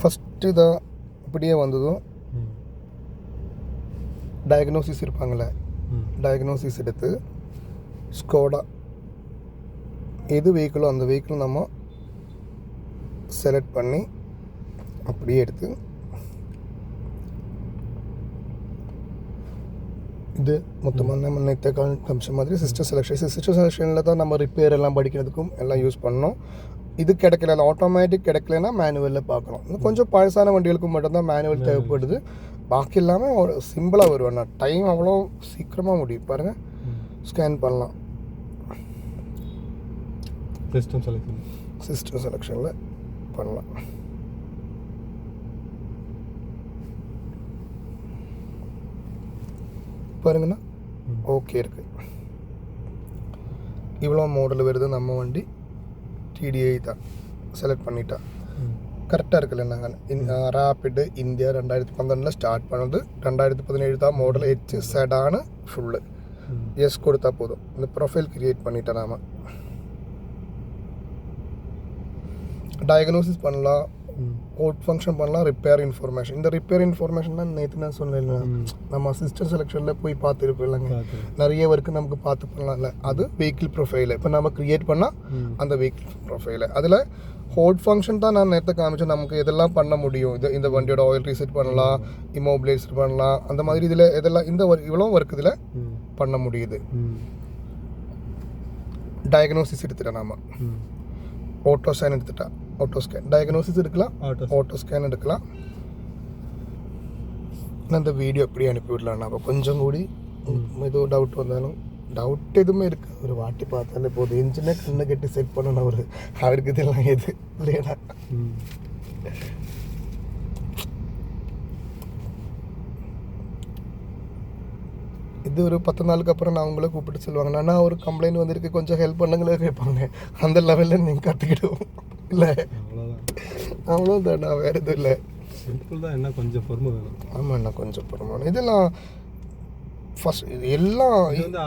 First இதாக இப்படியே வந்ததும் டயக்னோசிஸ் இருப்பாங்களே, டயக்னோசிஸ் எடுத்து ஸ்கோடா எது வெஹிக்கிளோ அந்த வெஹிக்கிள் நம்ம செலக்ட் பண்ணி அப்படியே எடுத்து இது மொத்தமாக நம்ம நேற்று காமிச்ச மாதிரி சிஸ்டம் செலெக்ஷனில் தான் நம்ம ரிப்பேர் எல்லாம் படிக்கிறதுக்கும் எல்லாம் யூஸ் பண்ணோம். இது கிடைக்கல, ஆட்டோமேட்டிக் கிடைக்கலன்னா மேனுவலில் பார்க்கணும். இன்னும் கொஞ்சம் பழசான வண்டிகளுக்கு மட்டும்தான் மேனுவல் தேவைப்படுது. பாக்கி எல்லாமே ஒரு சிம்பிளாக வருவேண்ணா. டைம் அவ்வளோ சீக்கிரமாக முடியும். பாருங்கள், ஸ்கேன் பண்ணலாம். சிஸ்டம் செலெக்ஷனில் பண்ணலாம். பாருங்கண்ணா, ஓகே இருக்குது. இவ்வளோ மாடல் வருது நம்ம வண்டி. TDI தான் செலக்ட் பண்ணிட்டா கரெக்டாக இருக்குல்ல. நாங்கள் ரேப்பிடு இந்தியா 2012 ஸ்டார்ட் பண்ணது. 2017 தான் model. H sedan full. S கொடுத்தா போதும். இந்த ப்ரொஃபைல் க்ரியேட் பண்ணிட்டேன். நாம் டயக்னோசிஸ் பண்ணலாம், கோட் ஃபங்க்ஷன் பண்ணலாம், ரிப்பேர் இன்ஃபர்மேஷன். இந்த ரிப்பேர் இன்ஃபர்மேஷன் தான் நேற்று நான் சொன்னேன், நம்ம சிஸ்டம் செலெக்ஷனில் போய் பார்த்துருப்போம் இல்லைங்க. நிறைய ஒர்க்கு நமக்கு பார்த்து பண்ணலாம்ல. அது வெஹிக்கிள் ப்ரொஃபைலு இப்போ நம்ம க்ரியேட் பண்ணால் அந்த வெஹிக்கிள் ப்ரொஃபைலு அதில் ஹோட் ஃபங்க்ஷன் தான் நான் நேற்று காமிச்சேன். நமக்கு எதெல்லாம் பண்ண முடியும், இந்த வண்டியோட ஆயில் ரீசெட் பண்ணலாம், இமோபிலைஸ் பண்ணலாம், அந்த மாதிரி இதில் எதெல்லாம் இந்த இவ்வளோ ஒர்க் இதில் பண்ண முடியுது. டயக்னோசிஸ் எடுத்துட்டேன். நாம் ஆட்டோ ஸ்கேன் எடுத்துட்டா, ஆட்டோ ஸ்கேன் டயக்னோசிஸ் எடுக்கலாம், ஆட்டோ ஸ்கேன் எடுக்கலாம். நான் இந்த வீடியோ எப்படி அனுப்பிவிடலாம். அப்போ கொஞ்சம் கூடி ஏதோ டவுட் வந்தாலும், டவுட் எதுவுமே இருக்குது, ஒரு வாட்டி பார்த்தாலே போதும். இன்ஜினே கண்ணை கட்டி செட் பண்ணணும். அவருக்கு இதெல்லாம் எது இல்லையா. இது ஒரு 10 நாளுக்கு அப்புறம் நான் உங்களை கூப்பிட்டு சொல்லுவாங்க, நான் ஒரு கம்ப்ளைண்ட் வந்திருக்கு, கொஞ்சம் ஹெல்ப் பண்ணுங்களே கேட்பாங்க. அந்த லெவலில் நீங்கள் கற்றுக்கிடுவோம் இல்லை. அவ்வளோதான், நான் வேறு எதுவும் இல்லை. சிம்பிள் தான். என்ன கொஞ்சம் பொறுமை வேணும். ஆமாம், என்ன கொஞ்சம் பொறுமை. இதெல்லாம் ஃபஸ்ட் எல்லாம்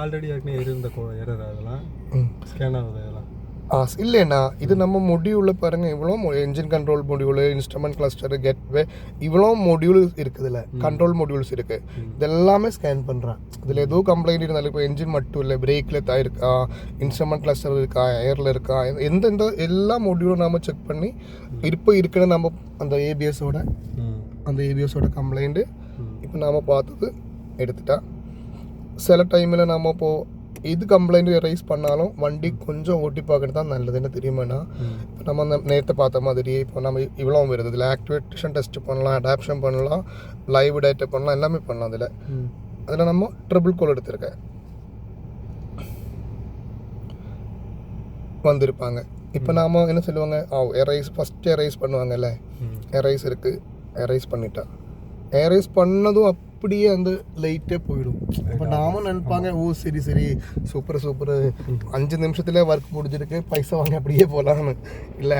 ஆல்ரெடி இருந்த எரர் அதெல்லாம் ஸ்கேன் ஆகுது அதெல்லாம் இல்லைண்ணா. இது நம்ம மொடியூலில் பாருங்கள், இவ்வளோ engine control module, instrument cluster, gateway, இவ்வளோ மொடியூல் இருக்குதுல்ல, கண்ட்ரோல் மொடியூல்ஸ் இருக்குது. இதெல்லாமே ஸ்கேன் பண்ணுறேன். இதில் எதுவும் கம்ப்ளைண்ட் இருந்தாலும், இப்போ என்ஜின் மட்டும் இல்லை, பிரேக்கில் தான் இருக்கா, இன்ஸ்ட்ருமெண்ட் கிளஸ்டர் இருக்கா, ஏரில் இருக்கா, எந்தெந்த எல்லா மொடியூலும் நாம் செக் பண்ணி இப்போ இருக்குன்னு நம்ம அந்த ஏபிஎஸோட கம்ப்ளைண்ட்டு இப்போ நாம் பார்த்தது எடுத்துட்டா. சில டைமில் நம்ம இப்போது இது கம்ப்ளைண்ட் ரைஸ் பண்ணாலும் வண்டி கொஞ்சம் ஓட்டி பார்க்கறது தான் நல்லது. என்ன தெரியுமாண்ணா, இப்போ நம்ம அந்த நேற்று பார்த்த மாதிரி இப்போ நம்ம இவ்வளோ வருது. இதில் ஆக்டிவேஷன் டெஸ்ட் பண்ணலாம், அடாப்ஷன் பண்ணலாம், லைவ் டேட்டா பண்ணலாம், எல்லாமே பண்ணலாம். அதில் நம்ம ட்ரிபிள் கோல் எடுத்திருக்கேன் வந்திருப்பாங்க. இப்போ நாம் என்ன சொல்லுவாங்க, எரைஸ் ஃபஸ்ட்டு எரைஸ் பண்ணுவாங்கல்ல, எரைஸ் இருக்குது, எரைஸ் பண்ணிட்டா. எரைஸ் பண்ணதும் அப்படியே அந்த லைட்டே போயிடும். இப்போ நாமும் நினைப்பாங்க, ஓ சரி சரி சூப்பர் 5 நிமிஷத்துல ஒர்க் முடிஞ்சிருக்கு, பைசா வாங்க அப்படியே போகலான்னு. இல்லை,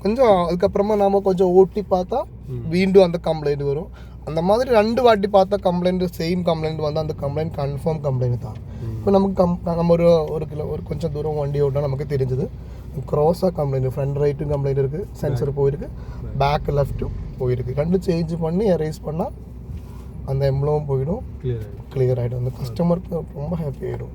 கொஞ்சம் அதுக்கப்புறமா நாம் கொஞ்சம் ஓட்டி பார்த்தா மீண்டும் அந்த கம்ப்ளைண்ட் வரும். அந்த மாதிரி 2 வாட்டி பார்த்தா கம்ப்ளைண்ட், சேம் கம்ப்ளைண்ட் வந்து அந்த கம்ப்ளைண்ட் கன்ஃபார்ம் கம்ப்ளைண்ட் தான். இப்போ நமக்கு நம்ம ஒரு கொஞ்சம் தூரம் வண்டி ஓட்டினா நமக்கு தெரிஞ்சது க்ராஸாக கம்ப்ளைண்ட், ஃப்ரண்ட் ரைட்டும் கம்ப்ளைண்ட் இருக்குது, சென்சர் போயிருக்கு, பேக் லெஃப்ட்டும் போயிருக்கு. 2 சேஞ்ச் பண்ணி எரேஸ் பண்ணால் அந்த எம்ப்ளவும் போயிடும், கிளியர் ஆகிடும். அந்த கஸ்டமருக்கு ரொம்ப ஹாப்பி ஆகிடும்.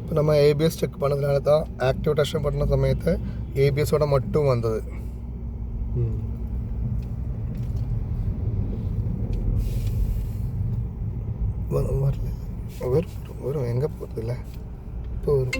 இப்போ நம்ம ஏபிஎஸ் செக் பண்ணதுனால தான் ஆக்டிவ் டெஸ்ட் பண்ண சமயத்தை ஏபிஎஸோட மட்டும் வந்தது. வரல, வரும் எங்கே போகிறது இல்லை, இப்போ வரும்.